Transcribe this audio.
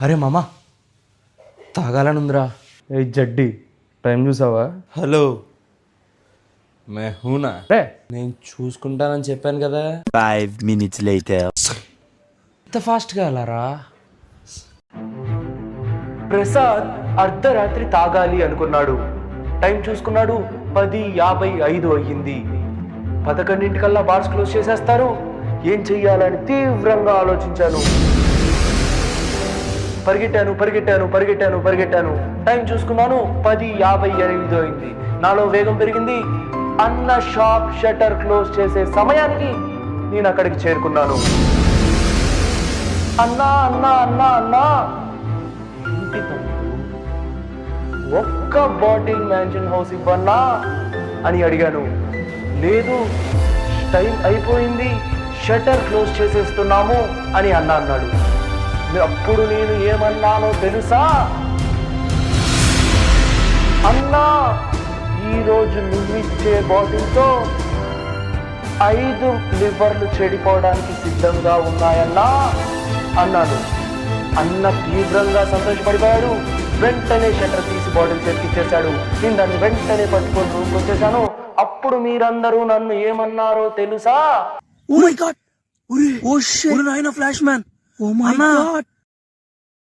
అరే మామా తాగాలనుందిరా. ఏ జడ్డి టైం చూసావా? హలో మెహూనా రే, నేను చూసుకుంటానని చెప్పాను కదా. 5 minutes later. ఇంత ఫాస్ట్గా వెళ్ళారా? ప్రసాద్ అర్ధరాత్రి తాగాలి అనుకున్నాడు. టైం చూసుకున్నాడు, 10:55 అయ్యింది. 11 బార్స్ క్లోజ్ చేసేస్తారు. ఏం చెయ్యాలని తీవ్రంగా ఆలోచించాను. పరిగెట్టాను. టైం చూసుకున్నాను, 10:58 అయింది. నాలో వేగం పెరిగింది. అన్న షాప్ షట్టర్ క్లోజ్ చేసే సమయానికి నేను అక్కడికి చేరుకున్నాను. అన్నా ఏంటి తమ్ముడు, ఒక్క బాటిల్ మ్యాన్షన్ హౌస్ ఇవ్వన్నా అని అడిగాను. లేదు, టైం అయిపోయింది, షట్టర్ క్లోజ్ చేసేస్తున్నాము అని అన్నాడు. అప్పుడు నేను ఏమన్నానో తెలుసా? అన్నా, ఈరోజు నువ్విచ్చే బాటిల్తో 5 లివర్లు చెడిపోవడానికి సిద్ధంగా ఉన్నాయన్నా అన్నాను. అన్న తీవ్రంగా సంతోషపడిపోయాడు. వెంటనే షట్టర్ తీసి బాటిల్ చేతికిచ్చేశాడు. నేను దాన్ని వెంటనే పట్టుకొని రూమ్కి వచ్చేసాను. అప్పుడు మీరందరూ నన్ను ఏమన్నారో తెలుసా? Oh my god! Oh shit! Naina Flashman! Oh my god!